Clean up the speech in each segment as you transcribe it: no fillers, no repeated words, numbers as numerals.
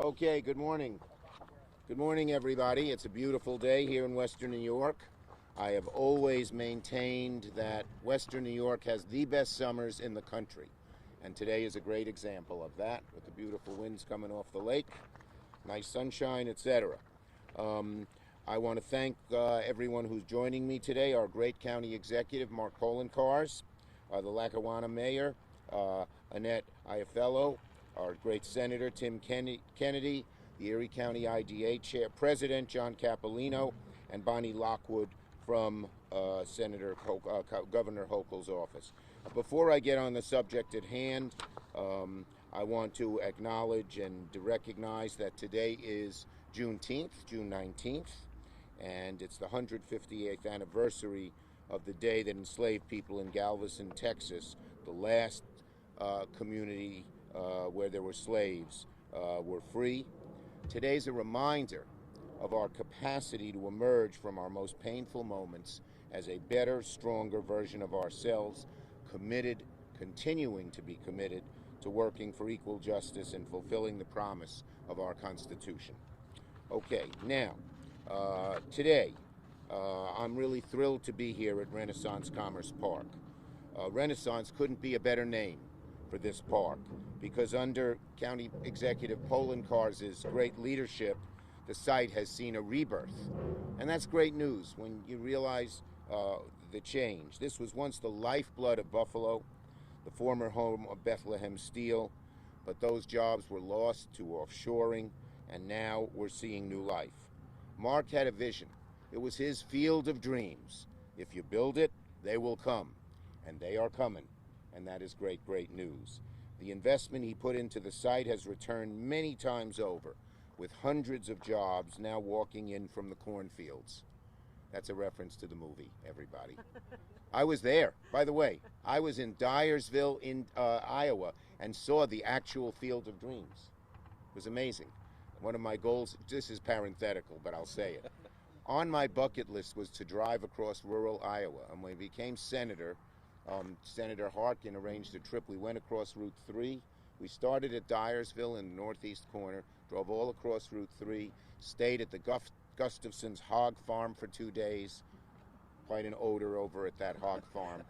Okay, good morning. Good morning, everybody. It's a beautiful day here in Western New York. I have always maintained that Western New York has the best summers in the country. And today is a great example of that, with the beautiful winds coming off the lake, nice sunshine, etc. Um, I want to thank everyone who's joining me today, our great county executive, Mark Polencars, the Lackawanna mayor, Annette Iafello, our great senator, Tim Kennedy, the Erie County IDA chair, President John Capolino, and Bonnie Lockwood from Governor Hochul's office. Before I get on the subject at hand, I want to acknowledge and to recognize that today is Juneteenth, June 19th, and it's the 158th anniversary of the day that enslaved people in Galveston, Texas, the last community where there were slaves, were free. Today's a reminder of our capacity to emerge from our most painful moments as a better, stronger version of ourselves, committed, continuing to be committed to working for equal justice and fulfilling the promise of our Constitution. Okay, now, today, I'm really thrilled to be here at Renaissance Commerce Park. Renaissance couldn't be a better name for this park because under County Executive Polencars' great leadership, the site has seen a rebirth. And that's great news when you realize the change. This was once the lifeblood of Buffalo, the former home of Bethlehem Steel, but those jobs were lost to offshoring, and now we're seeing new life. Mark had a vision. It was his field of dreams. If you build it, they will come, and they are coming, and that is great, great news. The investment he put into the site has returned many times over, with hundreds of jobs now walking in from the cornfields. That's a reference to the movie, everybody. I was there. By the way, I was in Dyersville in Iowa and saw the actual Field of Dreams. It was amazing. One of my goals, this is parenthetical, but I'll say it. On my bucket list was to drive across rural Iowa. And when I became senator, Senator Harkin arranged a trip. We went across Route 3. We started at Dyersville in the northeast corner, drove all across Route 3, stayed at the Gustafson's hog farm for 2 days. Quite an odor over at that hog farm.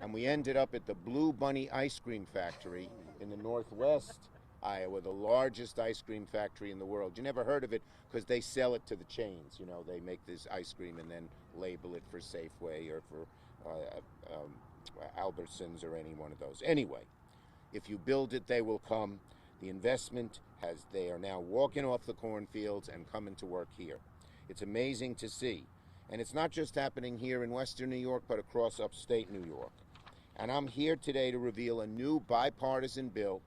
And we ended up at the Blue Bunny Ice Cream Factory in the northwest Iowa, the largest ice cream factory in the world. You never heard of it because they sell it to the chains. You know, they make this ice cream and then label it for Safeway or for Albertsons or any one of those. Anyway, if you build it, they will come. The investment they are now walking off the cornfields and coming to work here. It's amazing to see. And it's not just happening here in Western New York, but across upstate New York. And I'm here today to reveal a new bipartisan bill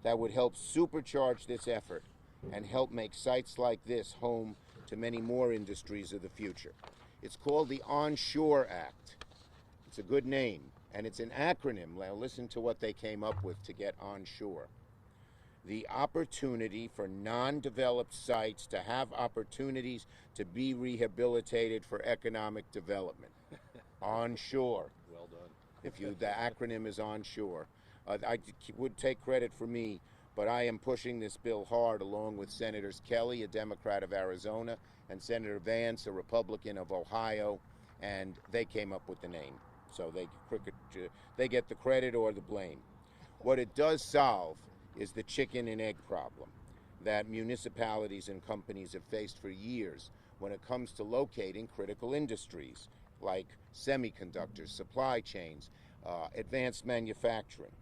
that would help supercharge this effort and help make sites like this home to many more industries of the future. It's called the Onshore Act. It's a good name, and it's an acronym. Now listen to what they came up with to get onshore. The opportunity for non-developed sites to have opportunities to be rehabilitated for economic development. Onshore. Well done. The acronym is onshore. I would take credit for me, but I am pushing this bill hard along with Senators Kelly, a Democrat of Arizona, and Senator Vance, a Republican of Ohio, and they came up with the name. So they get the credit or the blame. What it does solve is the chicken and egg problem that municipalities and companies have faced for years when it comes to locating critical industries like semiconductors, supply chains, advanced manufacturing.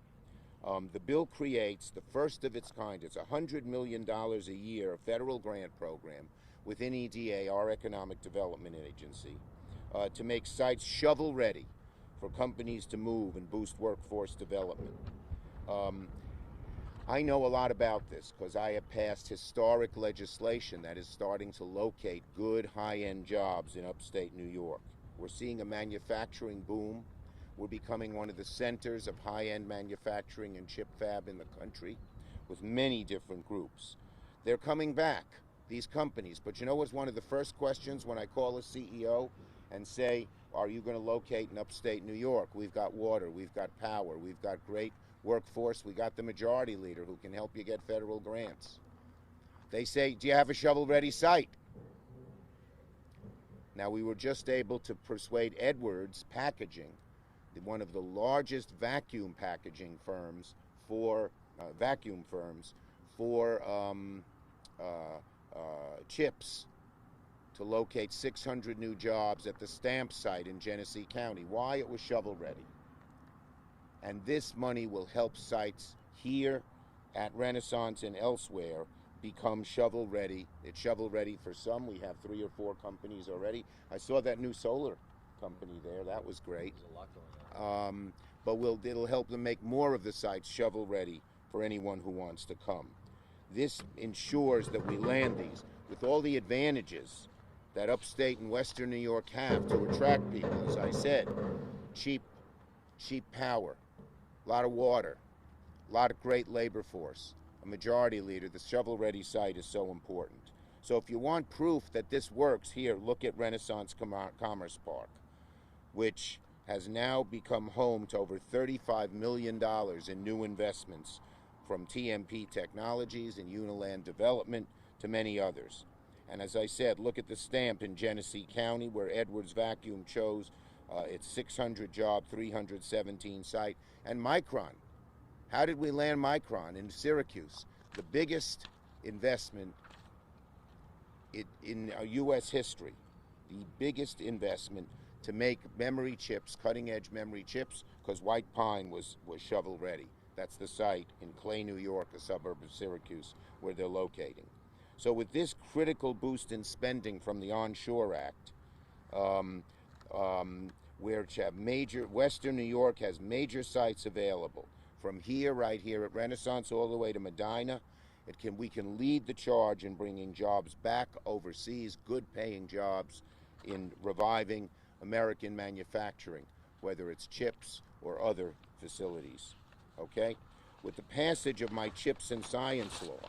The bill creates the first of its kind. It's $100 million a year federal grant program within EDA, our economic development agency, to make sites shovel ready for companies to move and boost workforce development. I know a lot about this because I have passed historic legislation that is starting to locate good high-end jobs in upstate New York. We're seeing a manufacturing boom. We're becoming one of the centers of high-end manufacturing and chip fab in the country with many different groups. They're coming back, these companies. But you know what's one of the first questions when I call a CEO and say, are you going to locate in upstate New York? We've got water, we've got power, we've got great workforce, we got the majority leader who can help you get federal grants. They say, do you have a shovel-ready site? Now, we were just able to persuade Edwards Packaging, one of the largest vacuum packaging firms for chips, to locate 600 new jobs at the stamp site in Genesee County. Why? It was shovel-ready. And this money will help sites here at Renaissance and elsewhere become shovel-ready. It's shovel-ready for some. We have 3 or 4 companies already. I saw that new solar company there. That was great. There's a lot going on. But it'll help them make more of the sites shovel-ready for anyone who wants to come. This ensures that we land these with all the advantages that upstate and western New York have to attract people. As I said, cheap power, a lot of water, a lot of great labor force, a majority leader. The shovel-ready site is so important. So if you want proof that this works, here, look at Renaissance Commerce Park, which has now become home to over $35 million in new investments from TMP Technologies and Uniland Development to many others. And as I said, look at the stamp in Genesee County, where Edwards Vacuum chose its 600 job, 317 site. And Micron. How did we land Micron in Syracuse? The biggest investment in U.S. history, the biggest investment to make memory chips, cutting-edge memory chips, because White Pine was shovel-ready. That's the site in Clay, New York, a suburb of Syracuse, where they're locating. So with this critical boost in spending from the Onshore Act, which have Western New York has major sites available. From here, right here at Renaissance, all the way to Medina, we can lead the charge in bringing jobs back overseas, good-paying jobs in reviving American manufacturing, whether it's chips or other facilities. Okay? With the passage of my Chips and Science Law,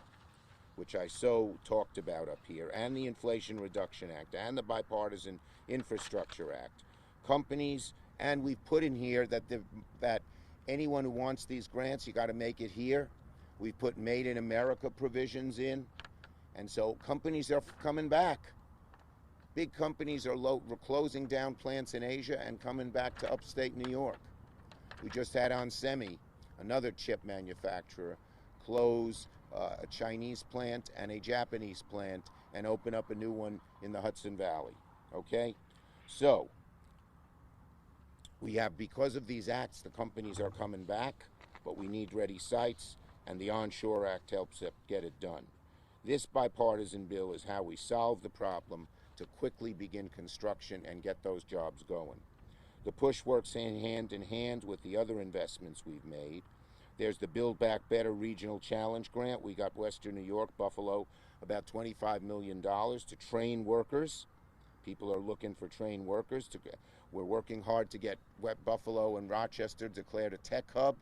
which I so talked about up here, and the Inflation Reduction Act, and the Bipartisan Infrastructure Act, companies, and we've put in here that anyone who wants these grants, you got to make it here. We've put Made in America provisions in, and so companies are coming back. Big companies are closing down plants in Asia and coming back to upstate New York. We just had onsemi, another chip manufacturer, close a Chinese plant and a Japanese plant and open up a new one in the Hudson Valley. Okay? So, we have, because of these acts, the companies are coming back, but we need ready sites, and the Onshore Act helps get it done. This bipartisan bill is how we solve the problem to quickly begin construction and get those jobs going. The push works hand in hand with the other investments we've made. There's the Build Back Better Regional Challenge Grant. We got Western New York, Buffalo, about $25 million to train workers. People are looking for trained workers. We're working hard to get Buffalo and Rochester declared a tech hub,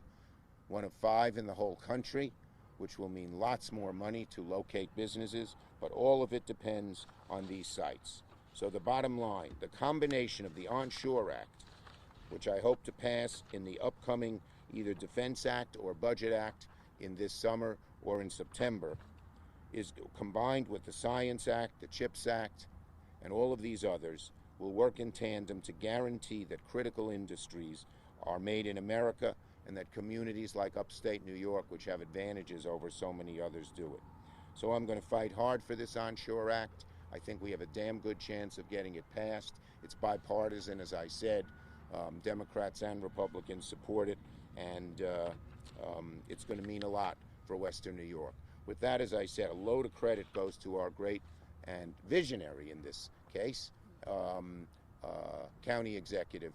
one of 5 in the whole country, which will mean lots more money to locate businesses, but all of it depends on these sites. So the bottom line, the combination of the Onshore Act, which I hope to pass in the upcoming either Defense Act or Budget Act in this summer or in September, is combined with the Science Act, the CHIPS Act, and all of these others, will work in tandem to guarantee that critical industries are made in America and that communities like upstate New York, which have advantages over so many others, do it. So I'm going to fight hard for this Onshore Act. I think we have a damn good chance of getting it passed. It's bipartisan, as I said. Democrats and Republicans support it, and it's going to mean a lot for Western New York. With that, as I said, a load of credit goes to our great and visionary, in this case, county executive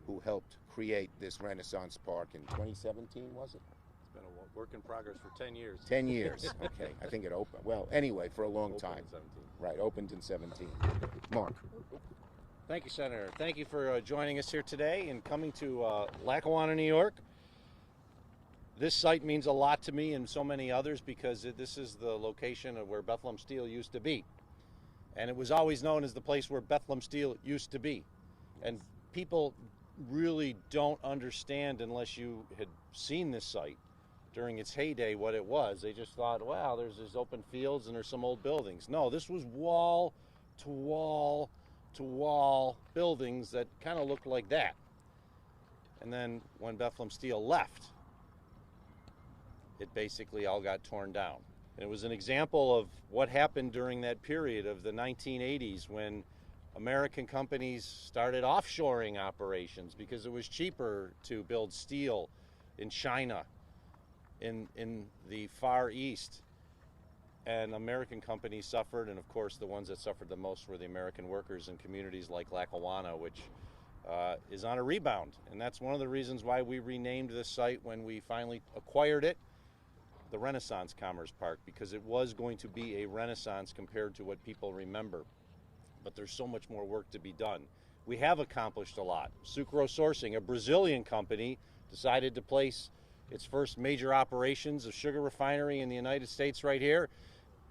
who helped create this Renaissance Park in 2017, was it? It's been a work in progress for 10 years. 10 years, okay. I think it opened, well, anyway, for a long time. In 17. Right, opened in 17. Mark. Thank you, Senator. Thank you for joining us here today and coming to Lackawanna, New York. This site means a lot to me and so many others because this is the location of where Bethlehem Steel used to be. And it was always known as the place where Bethlehem Steel used to be. And people really don't understand, unless you had seen this site, during its heyday what it was. They just thought, wow, there's these open fields and there's some old buildings. No, this was wall to wall to wall buildings that kind of looked like that. And then when Bethlehem Steel left, it basically all got torn down. And it was an example of what happened during that period of the 1980s when American companies started offshoring operations because it was cheaper to build steel in China, in the Far East. And American companies suffered, and of course the ones that suffered the most were the American workers in communities like Lackawanna, which is on a rebound. And that's one of the reasons why we renamed this site when we finally acquired it, the Renaissance Commerce Park, because it was going to be a renaissance compared to what people remember. But there's so much more work to be done. We have accomplished a lot. Sucro Sourcing, a Brazilian company, decided to place its first major operations of sugar refinery in the United States right here.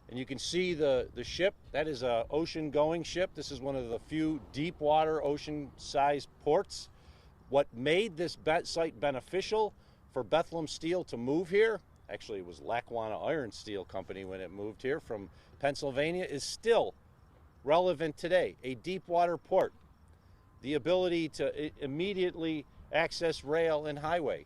And you can see the ship. That is an ocean-going ship. This is one of the few deep water ocean-sized ports. What made this site beneficial for Bethlehem Steel to move here, actually it was Lackawanna Iron Steel Company when it moved here from Pennsylvania, is still relevant today. A deep water port, the ability to immediately access rail and highway.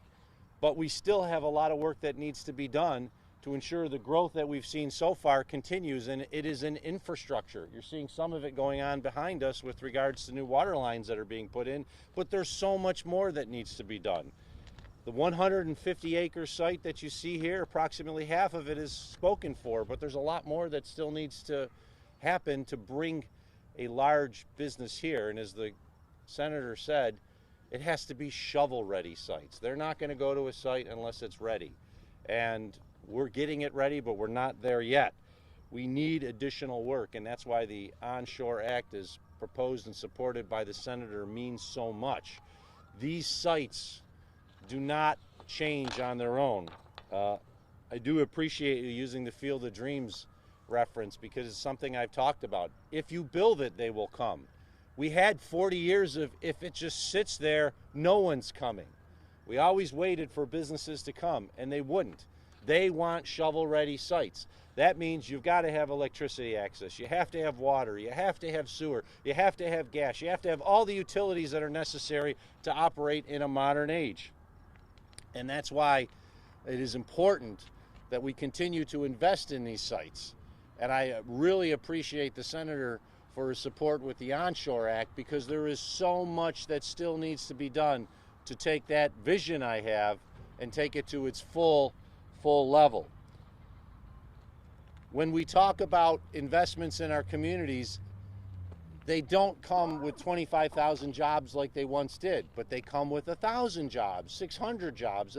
But we still have a lot of work that needs to be done to ensure the growth that we've seen so far continues, and it is an infrastructure. You're seeing some of it going on behind us with regards to new water lines that are being put in, but there's so much more that needs to be done. The 150-acre site that you see here, approximately half of it is spoken for, but there's a lot more that still needs to happen to bring a large business here. And as the senator said, it has to be shovel-ready sites. They're not going to go to a site unless it's ready. And we're getting it ready, but we're not there yet. We need additional work, and that's why the Onshore Act is proposed and supported by the senator means so much. These sites do not change on their own. I do appreciate you using the Field of Dreams reference because it's something I've talked about. If you build it, they will come. We had 40 years of if it just sits there, no one's coming. We always waited for businesses to come, and they wouldn't. They want shovel-ready sites. That means you've got to have electricity access. You have to have water. You have to have sewer. You have to have gas. You have to have all the utilities that are necessary to operate in a modern age. And that's why it is important that we continue to invest in these sites. And I really appreciate the senator for his support with the Onshore Act, because there is so much that still needs to be done to take that vision I have and take it to its full level. When we talk about investments in our communities, they don't come with 25,000 jobs like they once did, but they come with 1,000 jobs, 600 jobs,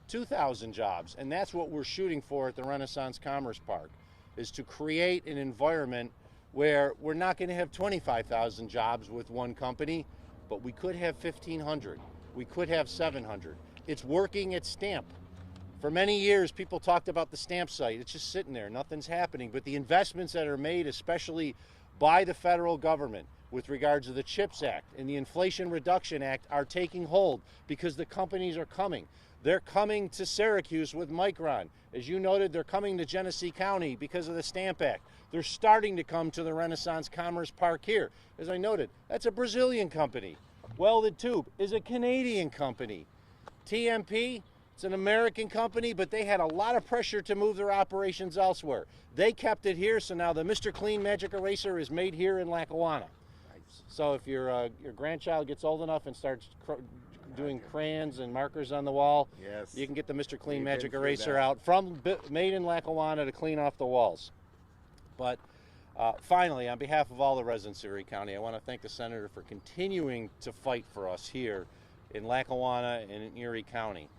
2,000 jobs. And that's what we're shooting for at the Renaissance Commerce Park, is to create an environment where we're not going to have 25,000 jobs with one company, but we could have 1,500. We could have 700. It's working at Stamp. For many years, people talked about the Stamp site. It's just sitting there. Nothing's happening. But the investments that are made, especially by the federal government with regards to the CHIPS Act and the Inflation Reduction Act, are taking hold because the companies are coming. They're coming to Syracuse with Micron. As you noted, they're coming to Genesee County because of the Stamp Act. They're starting to come to the Renaissance Commerce Park here. As I noted, that's a Brazilian company. Welded Tube is a Canadian company. TMP, it's an American company, but they had a lot of pressure to move their operations elsewhere. They kept it here, so now the Mr. Clean Magic Eraser is made here in Lackawanna. Nice. So if your grandchild gets old enough and starts doing crayons and markers on the wall, yes, you can get the Mr. Clean Magic Eraser out made in Lackawanna to clean off the walls. But finally, on behalf of all the residents of Erie County, I want to thank the senator for continuing to fight for us here in Lackawanna and in Erie County.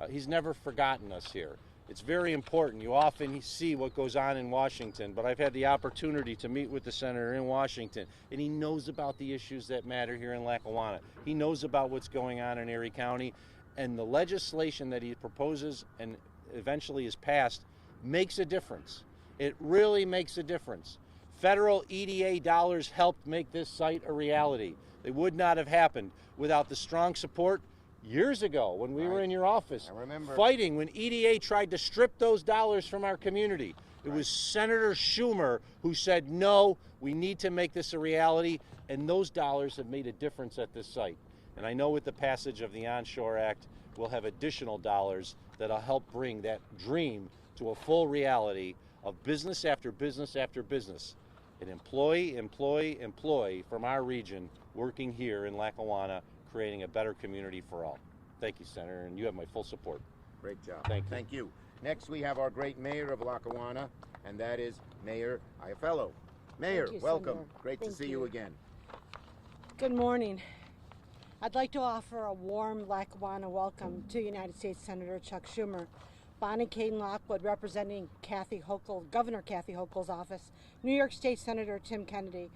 He's never forgotten us here. It's very important. You often see what goes on in Washington, but I've had the opportunity to meet with the senator in Washington, and he knows about the issues that matter here in Lackawanna. He knows about what's going on in Erie County, and the legislation that he proposes and eventually is passed makes a difference. It really makes a difference. Federal EDA dollars helped make this site a reality. They would not have happened without the strong support, years ago when we were Right. in your office, I remember. fighting when EDA tried to strip those dollars from our community. It Right. was Senator Schumer who said, no, we need to make this a reality, and those dollars have made a difference at this site. And I know with the passage of the Onshore Act, we'll have additional dollars that'll help bring that dream to a full reality of business after business after business. An employee from our region working here in Lackawanna, creating a better community for all. Thank you, Senator, and you have my full support. Great job. Thank you. Thank you. Next, we have our great mayor of Lackawanna, and that is Mayor Iafello. Mayor, Thank you, welcome. Senator. Great to Thank see you you. again. Good morning. I'd like to offer a warm Lackawanna welcome to United States Senator Chuck Schumer, Bonnie Kane Lockwood representing Governor Kathy Hochul's office, New York State Senator Tim Kennedy,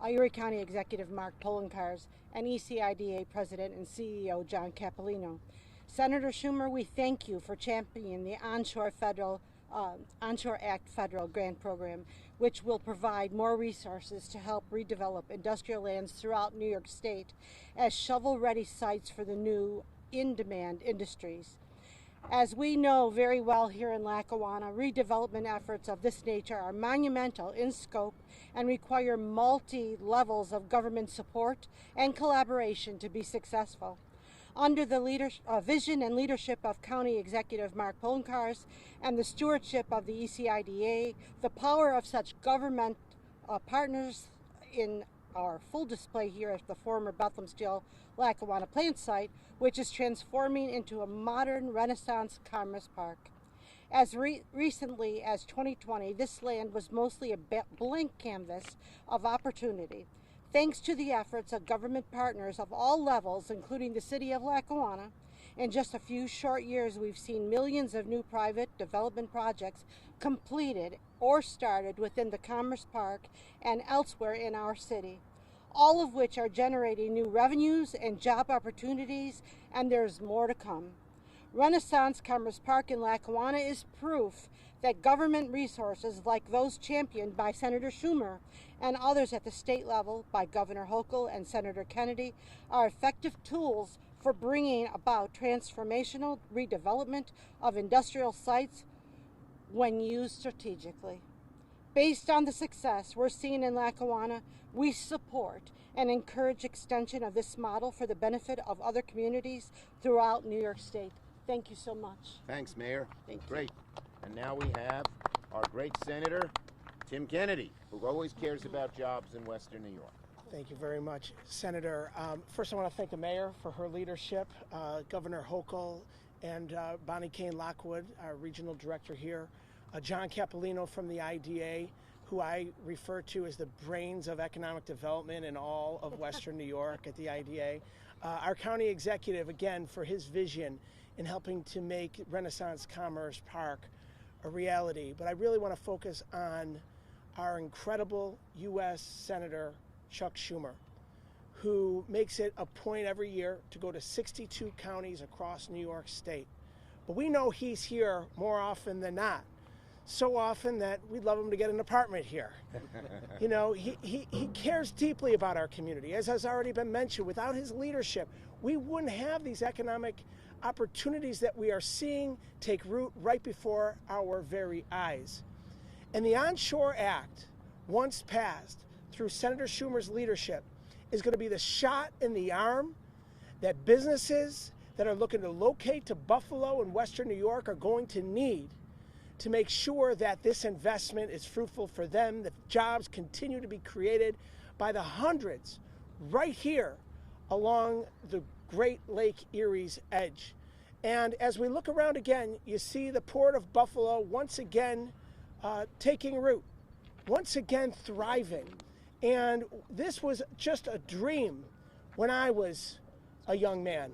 Erie County Executive Mark Poloncarz, and ECIDA President and CEO John Capolino. Senator Schumer, we thank you for championing the Onshore Act federal grant program, which will provide more resources to help redevelop industrial lands throughout New York State as shovel-ready sites for the new in-demand industries. As we know very well here in Lackawanna, redevelopment efforts of this nature are monumental in scope and require multi-levels of government support and collaboration to be successful. Under the vision and leadership of County Executive Mark Poloncarz and the stewardship of the ECIDA, the power of such government partners in our full display here at the former Bethlehem Steel Lackawanna plant site, which is transforming into a modern Renaissance Commerce Park. As recently as 2020, this land was mostly a blank canvas of opportunity. Thanks to the efforts of government partners of all levels, including the city of Lackawanna, in just a few short years, we've seen millions of new private development projects completed or started within the Commerce Park and elsewhere in our city, all of which are generating new revenues and job opportunities, and there's more to come. Renaissance Commerce Park in Lackawanna is proof that government resources like those championed by Senator Schumer and others at the state level by Governor Hochul and Senator Kennedy are effective tools for bringing about transformational redevelopment of industrial sites when used strategically. Based on the success we're seeing in Lackawanna, we support and encourage extension of this model for the benefit of other communities throughout New York State. Thank you so much. Thanks, Mayor. Thank you. Great. And now we have our great Senator, Tim Kennedy, who always cares about jobs in Western New York. Thank you very much, Senator. First, I want to thank the mayor for her leadership, Governor Hochul, and Bonnie Kane Lockwood, our regional director here, John Capolino from the IDA, who I refer to as the brains of economic development in all of Western New York at the IDA, our county executive, again, for his vision in helping to make Renaissance Commerce Park a reality. But I really want to focus on our incredible U.S. Senator, Chuck Schumer, who makes it a point every year to go to 62 counties across New York State. But we know he's here more often than not. So often that we'd love him to get an apartment here. You know, he cares deeply about our community. As has already been mentioned, without his leadership, we wouldn't have these economic opportunities that we are seeing take root right before our very eyes. And the Onshore Act, once passed through Senator Schumer's leadership, is going to be the shot in the arm that businesses that are looking to locate to Buffalo and Western New York are going to need to make sure that this investment is fruitful for them, that jobs continue to be created by the hundreds right here along the Great Lake Erie's edge. And as we look around again, you see the Port of Buffalo once again taking root, once again thriving. And this was just a dream when I was a young man.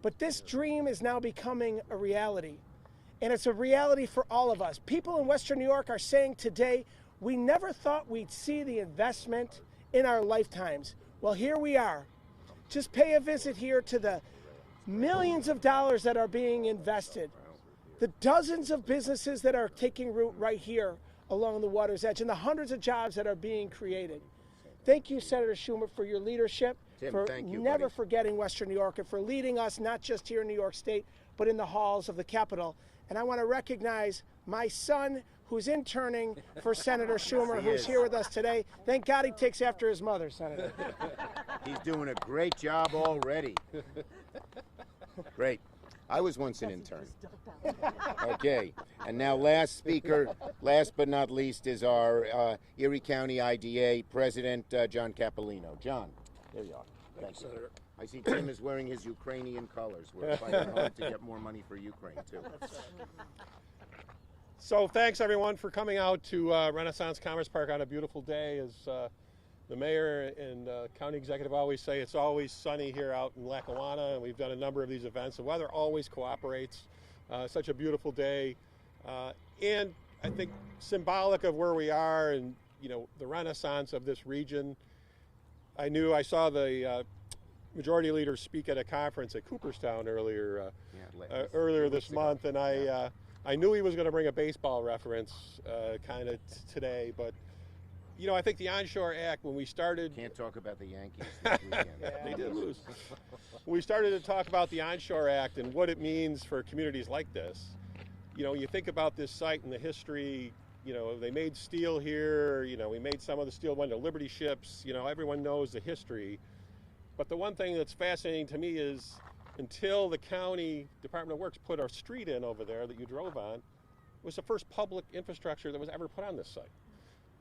But this dream is now becoming a reality. And it's a reality for all of us. People in Western New York are saying today, we never thought we'd see the investment in our lifetimes. Well, here we are. Just pay a visit here to the millions of dollars that are being invested, the dozens of businesses that are taking root right here along the water's edge, and the hundreds of jobs that are being created. Thank you, Senator Schumer, for your leadership, Tim, for thank you, never buddy. forgetting Western New York and for leading us not just here in New York State, but in the halls of the Capitol. And I want to recognize my son, who's interning for Senator Schumer, Yes, he who's is. here with us today. Thank God he takes after his mother, Senator. He's doing a great job already. Great. I was once an intern. Okay, and now last speaker, last but not least, is our Erie County IDA President, John Capolino. John, there you are. Thank you. Senator. I see Tim is wearing his Ukrainian colors. We're fighting hard to get more money for Ukraine, too. So thanks everyone for coming out to Renaissance Commerce Park on a beautiful day. As the mayor and county executive always say, it's always sunny here out in Lackawanna, and we've done a number of these events. The weather always cooperates. Such a beautiful day, and I think symbolic of where we are and the renaissance of this region. I saw the majority leader speak at a conference at Cooperstown earlier this month, and I knew he was going to bring a baseball reference kind of today, but I think the Onshore Act, when we started... Can't talk about the Yankees this weekend. They did lose. When we started to talk about the Onshore Act and what it means for communities like this, you think about this site and the history, they made steel here, we made some of the steel went to Liberty ships, everyone knows the history. But the one thing that's fascinating to me is until the county Department of Works put our street in over there that you drove on, it was the first public infrastructure that was ever put on this site.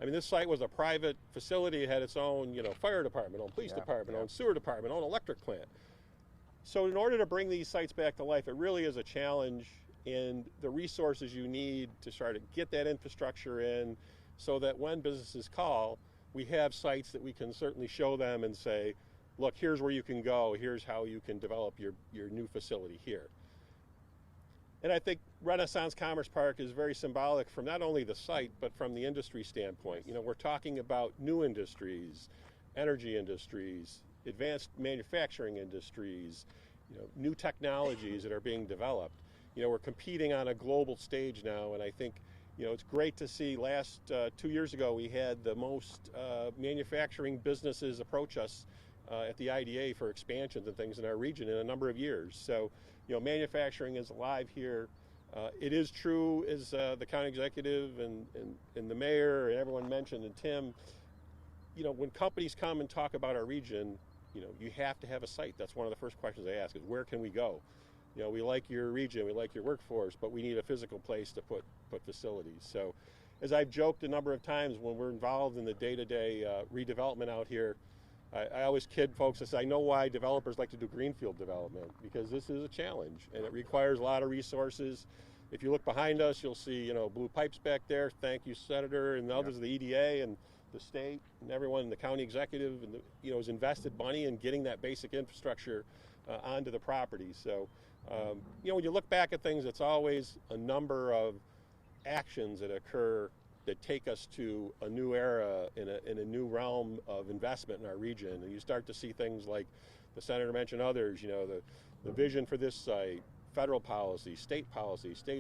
I mean, this site was a private facility. It had its own, fire department, own police department, own sewer department, own electric plant. So in order to bring these sites back to life, it really is a challenge in the resources you need to try to get that infrastructure in so that when businesses call, we have sites that we can certainly show them and say, look, here's where you can go. Here's how you can develop your new facility here. And I think Renaissance Commerce Park is very symbolic from not only the site, but from the industry standpoint. We're talking about new industries, energy industries, advanced manufacturing industries, new technologies that are being developed. We're competing on a global stage now, and I think, it's great to see. Last 2 years ago, we had the most manufacturing businesses approach us at the IDA for expansions and things in our region in a number of years. So, manufacturing is alive here. It is true, as the county executive and the mayor and everyone mentioned, and Tim, when companies come and talk about our region, you have to have a site. That's one of the first questions they ask is, where can we go? We like your region, we like your workforce, but we need a physical place to put facilities. So, as I've joked a number of times, when we're involved in the day-to-day redevelopment out here, I always kid folks. I say, I know why developers like to do greenfield development, because this is a challenge and it requires a lot of resources. If you look behind us, you'll see, blue pipes back there. Thank you, Senator, and others of the EDA and the state and everyone in the county executive, and has invested money in getting that basic infrastructure onto the property. So, when you look back at things, it's always a number of actions that occur that take us to a new era in a new realm of investment in our region. And you start to see things like the senator mentioned, others, the vision for this site, federal policy, state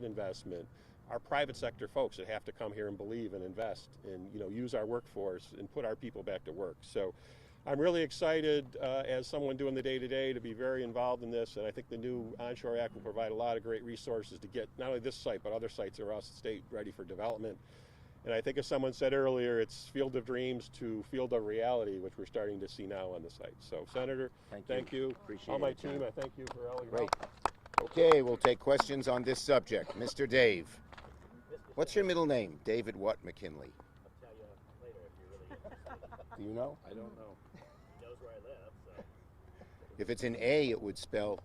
investment, our private sector folks that have to come here and believe and invest and use our workforce and put our people back to work. So I'm really excited as someone doing the day-to-day to be very involved in this, and I think the new Onshore Act will provide a lot of great resources to get not only this site but other sites across the state ready for development. And I think, as someone said earlier, it's field of dreams to field of reality, which we're starting to see now on the site. So, Senator, thank you. Appreciate all my it, team, I thank you for all your Great. help. Okay, we'll take questions on this subject. Mr. Dave. What's your middle name? David what, McKinley? I'll tell you later if you're really interested. Do you know? I don't know. He knows where I live, so. If it's an A, it would spell...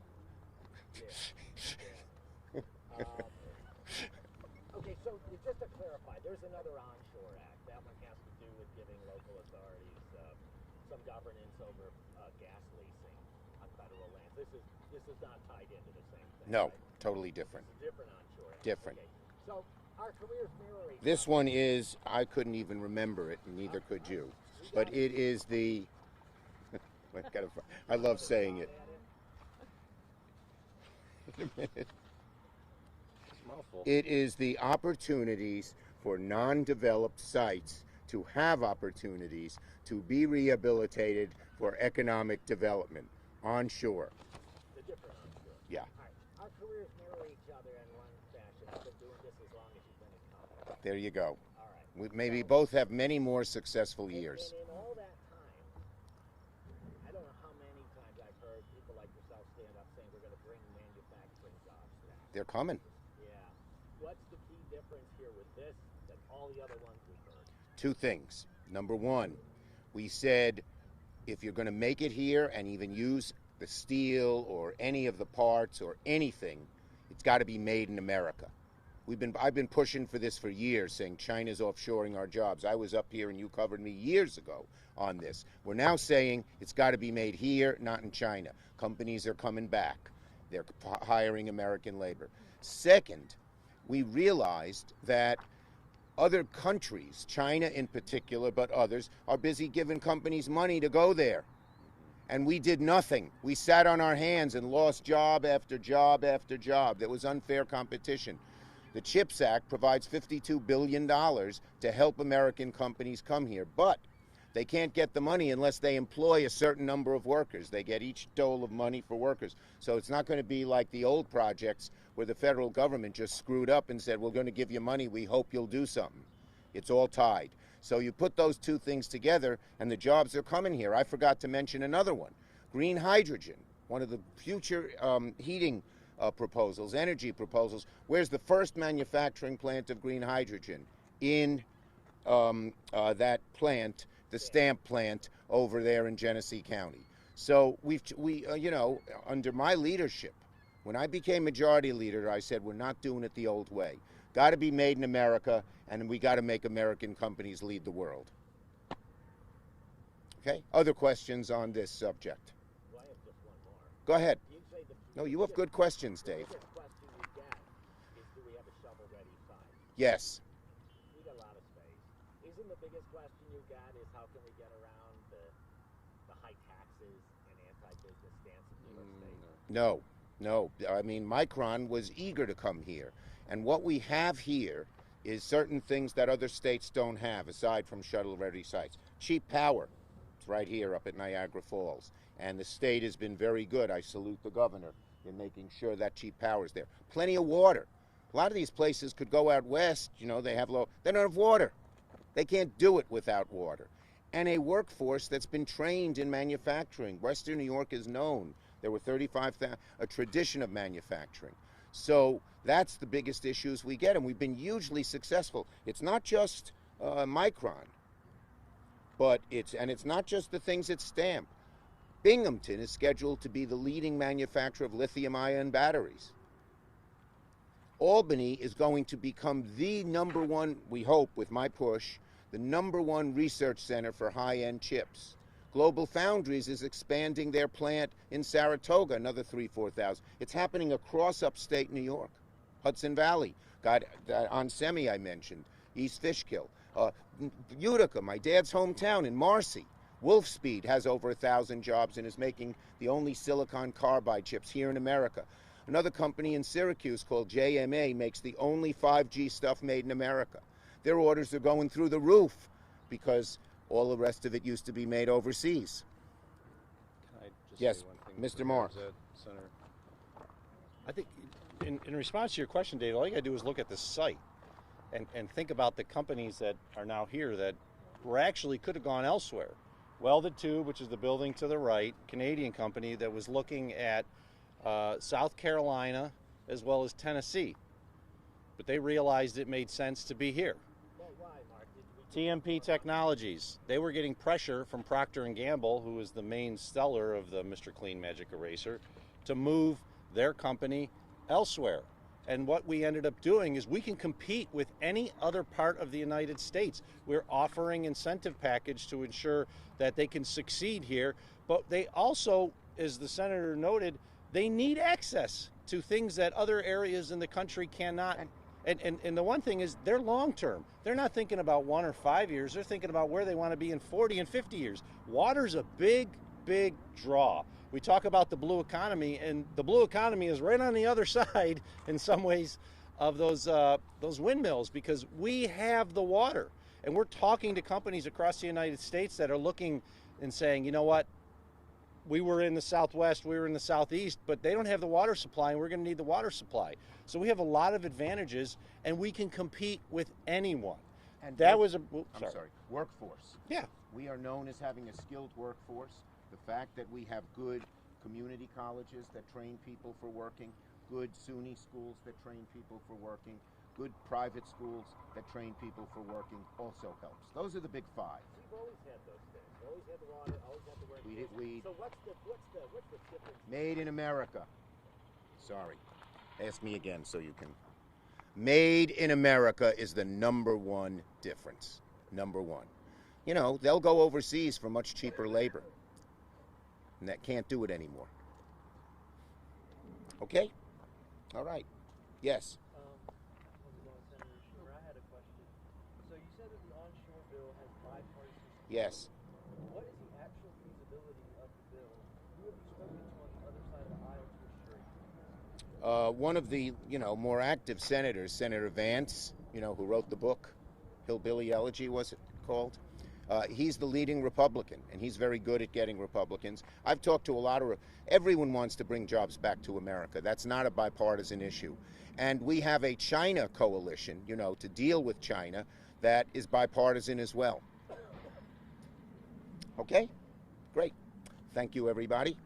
Okay, so just to clarify, there's another Onshore Act. That one has to do with giving local authorities some governance over gas leasing on federal lands. This is not tied into the same thing. No, right? totally different. It's a different Onshore Act. Different. Okay. So our careers mirror each This one is, I couldn't even remember it, and neither could you. But it is the... I love saying it. In a minute. It is the opportunities for non-developed sites to have opportunities to be rehabilitated, for economic development, onshore. The different onshore. Yeah. All right. Our careers mirror each other in one fashion. I've been doing this as long as you've been in comedy. There you go. All right. We maybe both have many more successful years. And in all that time, I don't know how many times I've heard people like yourself stand up saying we're going to bring manufacturing jobs back. They're coming. Yeah. What's the key difference here with this than all the other ones we've heard? Two things. Number one, we said if you're going to make it here and even use the steel or any of the parts or anything, it's got to be made in America. I've been pushing for this for years, saying China's offshoring our jobs. I was up here and you covered me years ago on this. We're now saying it's got to be made here, not in China. Companies are coming back. They're hiring American labor. Second, we realized that other countries, China in particular, but others, are busy giving companies money to go there. And we did nothing. We sat on our hands and lost job after job after job. There was unfair competition. The CHIPS Act provides $52 billion to help American companies come here, but they can't get the money unless they employ a certain number of workers. They get each dole of money for workers. So it's not going to be like the old projects where the federal government just screwed up and said, we're going to give you money, we hope you'll do something. It's all tied. So you put those two things together and the jobs are coming here. I forgot to mention another one, green hydrogen, one of the future heating proposals, energy proposals. Where's the first manufacturing plant of green hydrogen? In that plant, the stamp plant over there in Genesee County. So you know, under my leadership, when I became majority leader, I said we're not doing it the old way. Got to be made in America, and we got to make American companies lead the world. Okay. Other questions on this subject? Well, I have just one more. Go ahead. You say No, you have good questions, the Dave. biggest question you get is, do we have a shovel-ready site? Yes. We got a lot of space. Isn't the biggest question you got is how can we get around the high taxes and anti-business stance of New York State? No. No. I mean, Micron was eager to come here. And what we have here is certain things that other states don't have, aside from shovel-ready sites. Cheap power. It's right here up at Niagara Falls. And the state has been very good. I salute the governor in making sure that cheap power is there. Plenty of water. A lot of these places could go out west, you know, they don't have water. They can't do it without water. And a workforce that's been trained in manufacturing. Western New York is known. There were 35,000, a tradition of manufacturing. So that's the biggest issues we get, and we've been hugely successful. It's not just Micron, but it's not just the things that stamp. Binghamton is scheduled to be the leading manufacturer of lithium-ion batteries. Albany is going to become the _1, we hope, with my push, the #1 research center for high-end chips. Global Foundries is expanding their plant in Saratoga, another 3,000-4,000. It's happening across upstate New York. Hudson Valley, got Onsemi I mentioned, East Fishkill. Utica, my dad's hometown in Marcy. Wolfspeed has over 1,000 jobs and is making the only silicon carbide chips here in America. Another company in Syracuse called JMA makes the only 5G stuff made in America. Their orders are going through the roof because all the rest of it used to be made overseas. Can I just Yes, say one thing? Mr. Moore. Senator. I think in response to your question, Dave, all you got to do is look at the site and think about the companies that are now here that were actually could have gone elsewhere. Welded Tube, which is the building to the right, Canadian company that was looking at South Carolina as well as Tennessee. But they realized it made sense to be here. Well, why, Mark? Did we TMP Technologies, they were getting pressure from Procter & Gamble, who is the main seller of the Mr. Clean Magic Eraser, to move their company elsewhere. And what we ended up doing is we can compete with any other part of the United States. We're offering incentive package to ensure that they can succeed here, but they also, as the senator noted, they need access to things that other areas in the country cannot. And the one thing is they're long term. They're not thinking about 1 or 5 years. They're thinking about where they want to be in 40 and 50 years. Water's a big, big draw. We talk about the blue economy, and the blue economy is right on the other side in some ways of those windmills because we have the water. And we're talking to companies across the United States that are looking and saying, you know what, we were in the Southwest, we were in the Southeast, but they don't have the water supply, and we're going to need the water supply. So we have a lot of advantages, and we can compete with anyone. And That was a. I'm sorry. Workforce. Yeah. We are known as having a skilled workforce. The fact that we have good community colleges that train people for working, good SUNY schools that train people for working, good private schools that train people for working also helps. Those are the big five. We've always had those things. We always had the water, always had the workforce. So what's the difference? Made in America. Sorry. Ask me again so you can. Made in America is the #1 difference. #1. You know, they'll go overseas for much cheaper labor. And that can't do it anymore. Okay? All right. Yes. Senator Schumer, I had a question. So you said that the onshore bill has bipartisan support. Yes. What is the actual feasibility of the bill? Who have you spoken to on the other side of the aisle to assure you? One of the, more active senators, Senator Vance, who wrote the book, Hillbilly Elegy, was it called? He's the leading Republican, and he's very good at getting Republicans. I've talked to a lot of, everyone wants to bring jobs back to America. That's not a bipartisan issue. And we have a China coalition, to deal with China that is bipartisan as well. Okay? Great. Thank you, everybody.